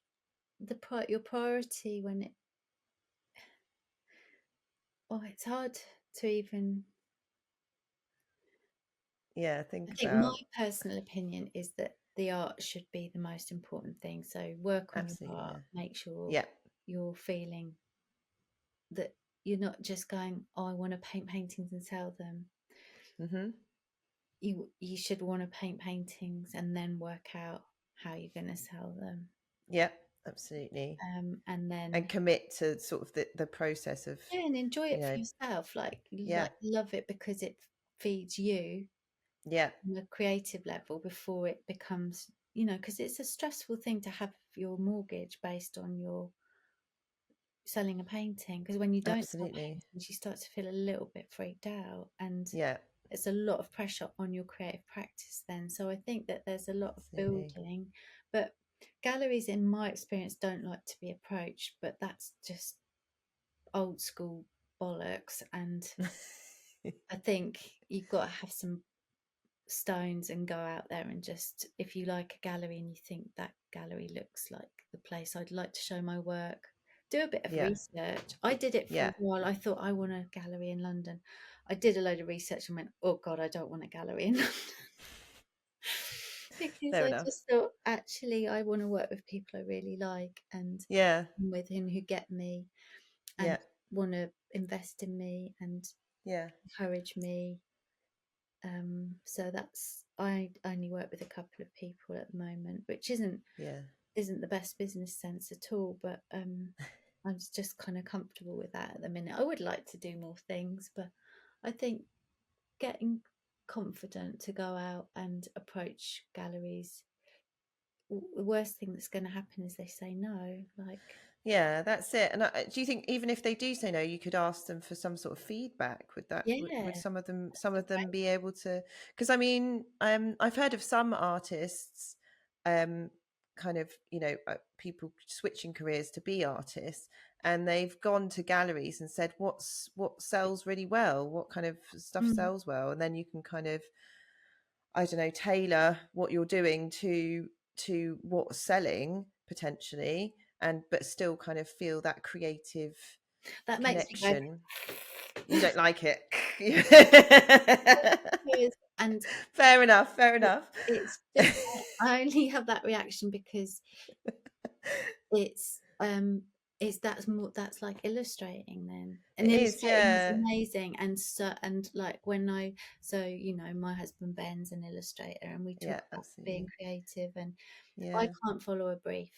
your priority when it's hard to even.
Yeah,
I
think
think my
about
personal opinion is that the art should be the most important thing. So work on your
absolutely,
art,
yeah.
make sure
Yeah.
you're feeling that you're not just going, oh, I want to paint paintings and sell them.
Hmm.
You should want to paint paintings and then work out how you're going to sell them.
Yeah, absolutely.
And
And
then
commit to sort of the process of,
yeah, and enjoy
you
it for
know,
yourself.
yeah,
Like love it because it feeds you
yeah,
on a creative level before it becomes, because it's a stressful thing to have your mortgage based on your selling a painting. Because when you don't sell
absolutely.
paintings, you start to feel a little bit freaked out, and
Yeah,
it's a lot of pressure on your creative practice then. So I think that there's a lot of
absolutely.
building, but galleries, in my experience, don't like to be approached, but that's just old school bollocks. And I think you've got to have some stones and go out there and just, if you like a gallery and you think that gallery looks like the place I'd like to show my work, do a bit of
Yeah,
research. I did it for a
yeah,
while. I thought I want a gallery in London. I did a load of research and went, oh God, I don't want a gallery in London. Because
fair
I
enough.
just thought, actually, I want to work with people I really like and
Yeah,
with him who get me
yeah,
and want to invest in me and
yeah,
encourage me. So that's, I only work with a couple of people at the moment, which
yeah.
isn't the best business sense at all, but I'm just kind of comfortable with that at the minute. I would like to do more things, but I think getting confident to go out and approach galleries, the worst thing that's going to happen is they say no. Like,
Yeah, that's it. And do you think even if they do say no, you could ask them for some sort of feedback? Would that
yeah,
would some
that's a
of them
great.
be able to? Because I mean, I've heard of some artists, um, kind of, people switching careers to be artists, and they've gone to galleries and said, what sells really well? What kind of stuff
Mm.
sells well? And then you can kind of, I don't know, tailor what you're doing to what's selling potentially, and but still kind of feel that creative
That makes me go.
connection. You don't like it.
And
Fair enough, fair
it,
enough.
it's just, I only have that reaction because it's that's more, that's like illustrating then, and
It is,
illustrating is
yeah,
amazing. And so, and like when I, so my husband Ben's an illustrator and we talk
yeah,
about being
absolutely,
creative, and if I
yeah,
can't follow a brief,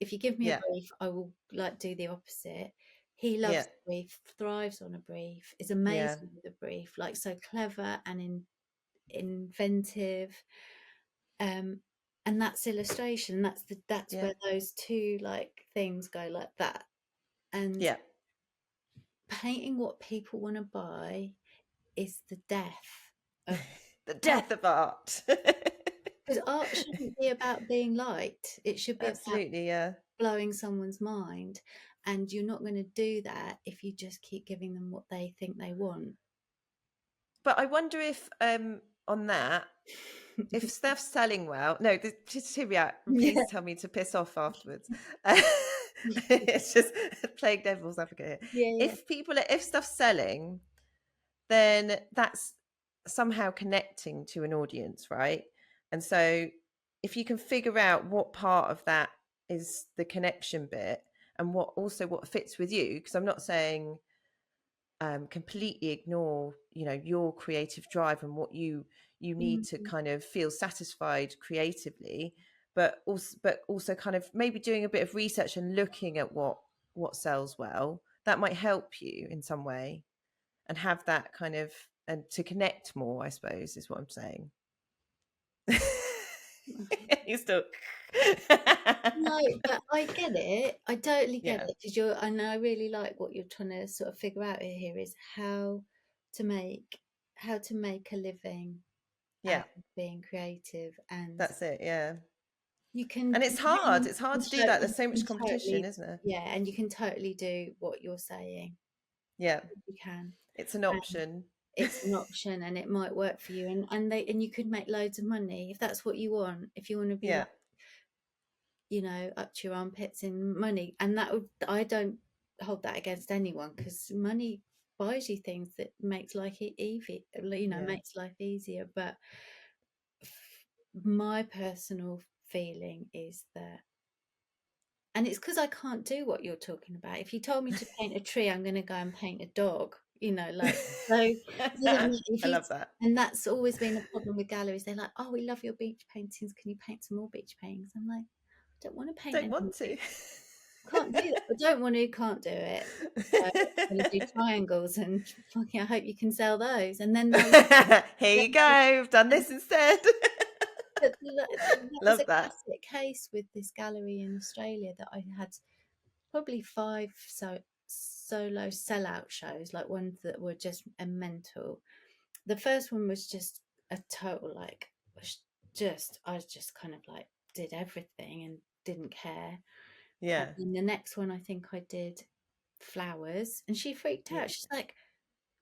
if you give me a
yeah,
brief, I will like do the opposite. He
yeah,
loves a brief, thrives on a brief, is
yeah,
amazing with a brief, like so clever and inventive. um and that's illustration, that's
yeah,
where those two like things go like that. And
yeah.
painting what people want to buy is the death of
The
art,
death of art.
because art shouldn't be about being liked, it should be about
Absolutely, yeah.
blowing someone's mind, and you're not going to do that if you just keep giving them what they think they want.
But I wonder if, on that, if stuff's selling well, no, just hear me out. And
Yeah,
please tell me to piss off afterwards. It's just playing devil's advocate here.
yeah, yeah.
If stuff's selling, then that's somehow connecting to an audience, right? And so if you can figure out what part of that is the connection bit, and what fits with you, because I'm not saying completely ignore, your creative drive and what you need to
Mm.
kind of feel satisfied creatively, but also kind of maybe doing a bit of research and looking at what sells well, that might help you in some way, and have that kind of, and to connect more, I suppose, is what I'm saying. You still
No, but I get it. I totally get
yeah,
it, because and I really like what you're trying to sort of figure out here is to make how to make a living out
yeah,
of being creative, and
that's it, yeah.
you can
And it's hard, to do that,
you
there's so much
can
competition,
totally,
isn't there?
yeah, and you can totally do what you're saying.
Yeah,
You can,
it's an
and
option.
it's an option, and it might work for you, and you could make loads of money if that's what you want. If you want to be
Yeah,
like, up to your armpits in money. And that would, I don't hold that against anyone, because money buys you things that makes life easy,
yeah,
makes life easier. But my personal feeling is that, and it's because I can't do what you're talking about. If you told me to paint a tree, I'm going to go and paint a dog, like, so it doesn't matter if
I
you,
love that.
and that's always been a problem with galleries. They're like, oh, we love your beach paintings. Can you paint some more beach paintings? I'm like, don't want to paint
Don't want to.
anything. Can't do that. I don't want to, can't do it. So I'm going to do triangles and fucking I hope you can sell those. And then
Here
then
you go. I've done this instead.
that was
Love
a
that.
classic case with this gallery in Australia that I had probably five solo sellout shows, like ones that were just a mental. The first one was just a total like I just kind of like did everything and didn't care. And
Yeah.
then the next one I think I did flowers and she freaked
Yeah.
out. She's like,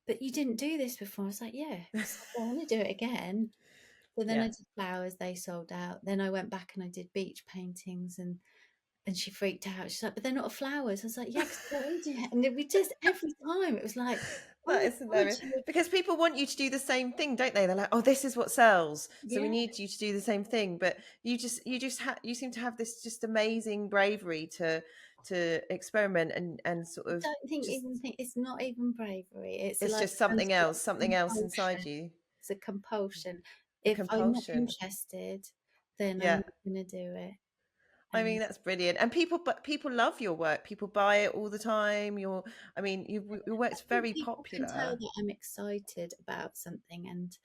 but you didn't do this before. I was like, yeah, because I don't want to do it again. So then I
Yeah.
did flowers, they sold out. Then I went back and I did beach paintings and she freaked out. She's like, but they're not flowers. I was like, yeah, because I don't want to do it. And we just every time it was like, oh
That
my
is
God,
hilarious because people want you to do the same thing, don't they? They're like, "Oh, this is what sells, so we
yeah.
need you to do the same thing." But you seem to have this just amazing bravery to experiment and sort
I
of
don't think
just
even think it's not even bravery. It's
it's
like
just
some sort of
something else inside
compulsion.
you,
It's a compulsion.
a
If I'm not
compulsion.
interested, then I'm
Yeah.
not going to do it.
I mean,
And
that's brilliant. And people love your work. People buy it all the time. Your
I
work's
think
very
people can tell
popular.
that I'm excited about something, and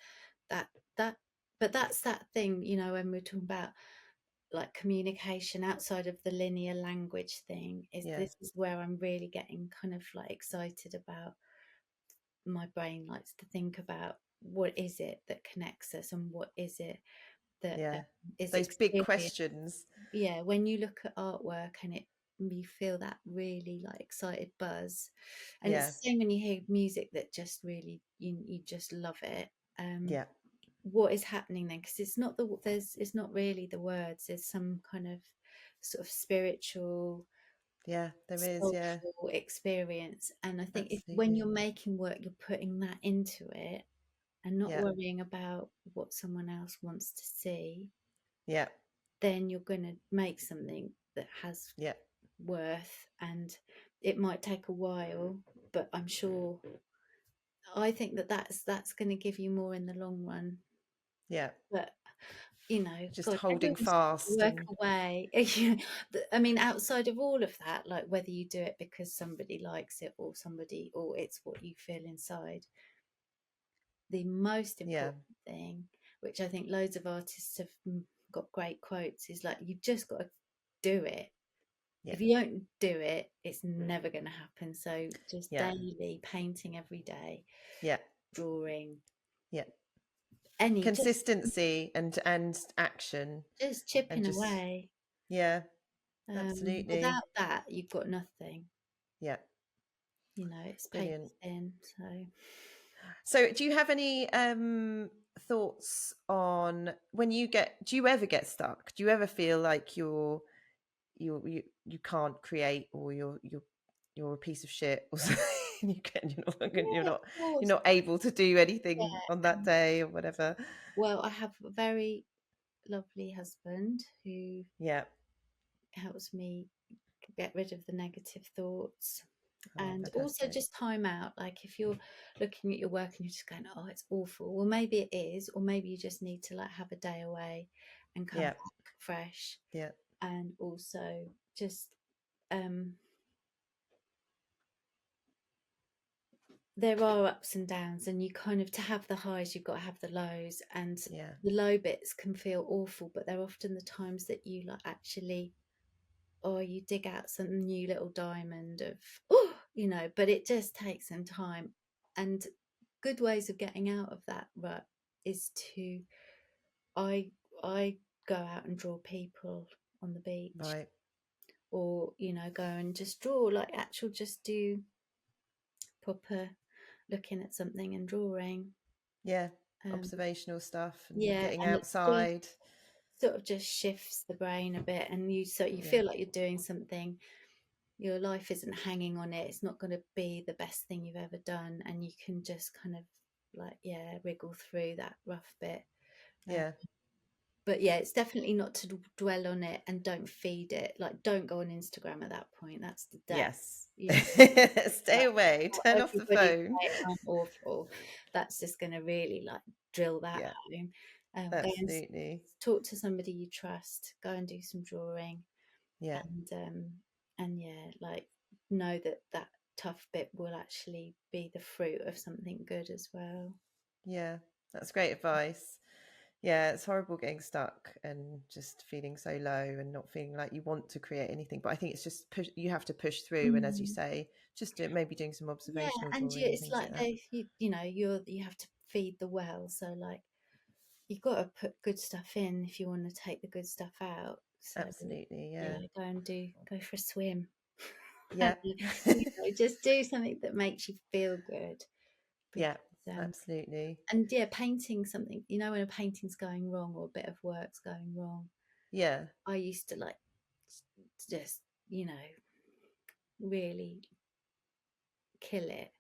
that that. But that's that thing, when we're talking about like communication outside of the linear language thing. Is
Yeah.
this is where I'm really getting kind of like excited about. My brain likes to think about what is it that connects us and what is it that
Yeah.
is
Those big
experience.
questions.
Yeah, when you look at artwork and you feel that really like excited buzz, and it's
Yeah.
the same when you hear music that just really you just love it. um
Yeah.
what is happening then, because it's not really the words, there's some kind of sort of spiritual
Yeah, there is. Yeah.
soulful experience. And I think if when
Absolutely.
you're making work you're putting that into it and not
Yeah.
worrying about what someone else wants to see,
Yeah.
then you're going to make something that has
Yeah.
worth. And it might take a while, but I'm sure, I think that that's going to give you more in the long run.
Yeah.
But
Just
God,
holding
everyone's got to
fast
work
and
away. I mean, outside of all of that, like whether you do it because somebody likes it or it's what you feel inside, the most
yeah.
important thing, which I think loads of artists have got great quotes, is like you've just got to do it.
Yeah.
If you don't do it, it's never going to happen. So just
Yeah.
daily painting every day,
Yeah.
drawing,
Yeah.
any
Consistency and action
just
and
chipping
just
away.
yeah, absolutely.
Without that, you've got nothing.
Yeah.
It's paper
Brilliant.
thin. So
So, do you have any thoughts on when do you ever get stuck? Do you ever feel like you can't create or you're a piece of shit or something? You're
yeah, of
not you're
course.
not able to do anything on
Yeah.
that day or whatever.
Well, I have a very lovely husband who
Yeah.
helps me get rid of the negative thoughts.
Oh,
And also
fantastic.
just time out. Like if you're looking at your work and you're just going, oh, it's awful. Well, maybe it is, or maybe you just need to like have a day away and come
Yeah.
back fresh.
Yeah.
And also just um there are ups and downs, and you kind of, to have the highs you've got to have the lows, and
Yeah.
the low bits can feel awful, but they're often the times that you like actually, or you dig out some new little diamond of but it just takes some time. And good ways of getting out of that rut is to, i I go out and draw people on the beach,
Right.
or go and just draw, like actual, just do proper looking at something and drawing.
Yeah.
um
Observational stuff and
yeah,
getting
and it's just
outside.
sort of just shifts the brain a bit, and you
Yeah.
feel like you're doing something. Your life isn't hanging on it. It's not going to be the best thing you've ever done, and you can just kind of like, yeah, wriggle through that rough bit. uh,
Yeah.
but yeah, it's definitely not to dwell on it, and don't feed it. Like, don't go on Instagram at that point. That's the death.
Yes.
you know
Stay away.
Not
Turn off the
everybody
phone.
say I'm awful. That's just going to really like drill that
Yeah.
home. Go and
Absolutely.
talk to somebody you trust. Go and do some drawing.
Yeah.
And yeah, like know that that tough bit will actually be the fruit of something good as well.
Yeah. That's great advice. Yeah, it's horrible getting stuck and just feeling so low and not feeling like you want to create anything. But I think it's just you have to push through. And as you
Mm.
say, just maybe doing some
Yeah,
observational
and
drawing and
it's
things like
like
that.
you know, you have to feed the well. So like you've got to put good stuff in if you want to take the good stuff out. So
Absolutely. Yeah.
yeah, go for a swim. And,
Yeah.
you know, just do something that makes you feel good.
Yeah.
Because
Absolutely.
and yeah, painting something, you know, when a painting's going wrong or a bit of work's going wrong,
Yeah.
I used to like just, you know, really kill it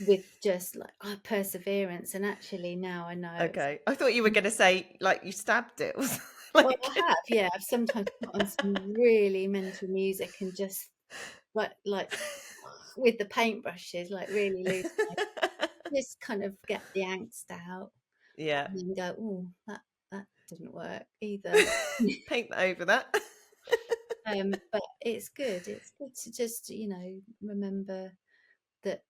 with just like perseverance. And actually now I know it's
Okay. I thought you were going to say like you stabbed it or something.
well,
Like,
I have, yeah. I've sometimes put on some really mental music and just like with the paintbrushes, like really lose just kind of get the angst out
yeah.
and then go, oh, that didn't work either.
Paint over that.
But it's good. It's good to just, you know, remember that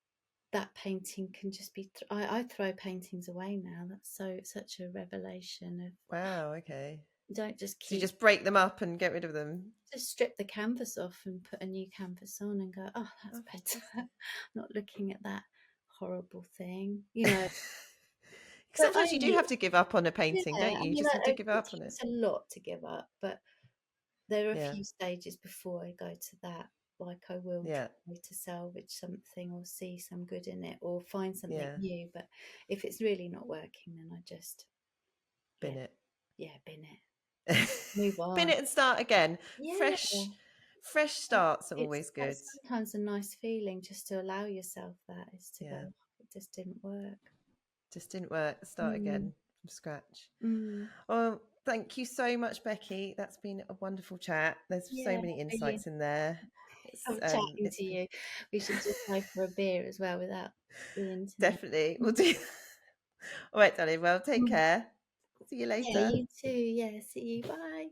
that painting can just be. I throw paintings away now. That's such a revelation of
Wow. Okay.
don't just
So you
keep
just break them up and get rid of them.
just strip the canvas off and put a new canvas on and go, oh, that's
Oh,
better.
fantastic.
Not looking at that horrible thing, you know. But
Sometimes you do have to give up on a
yeah,
painting, don't
I
you? You
mean,
just have to give
it
up on it.
takes a lot to give up, but there are a
Yeah.
few stages before I go to that. Like I will
Yeah.
try to salvage something or see some good in it or find something
Yeah.
new. But if it's really not working, then I just, yeah,
Bin it.
yeah, bin it, move
Bin
on.
it and start again.
Yeah,
Fresh
and
starts are
it's
always good.
sometimes a nice feeling just to allow yourself that is to go,
Yeah.
"Oh, it just didn't work."
Just didn't work. Start
Mm,
again from scratch.
mm.
Well, thank you so much, Becky. That's been a wonderful chat. There's so
Yeah,
many
really.
insights in there.
I'm chatting
It's
to
been
you. We should just go for a beer as well without the internet.
definitely we'll
Mm.
do. All right, darling. Well, take
Mm.
care. See you
Yeah,
later.
you too. Yeah, see you. Bye.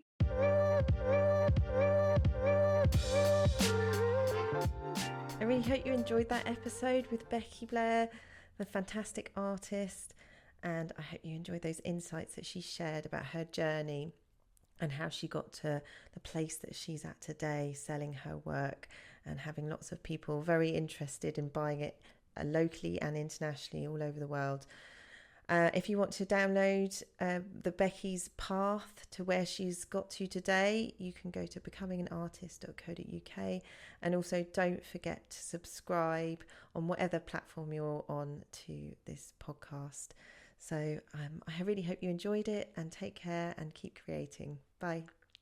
I really hope you enjoyed that episode with Becky Blair, the fantastic artist. And I hope you enjoyed those insights that she shared about her journey and how she got to the place that she's at today, selling her work and having lots of people very interested in buying it locally and internationally all over the world. If you want to download the Becky's path to where she's got to today, you can go to becominganartist.co.uk. And also don't forget to subscribe on whatever platform you're on to this podcast. So I really hope you enjoyed it, and take care and keep creating. Bye.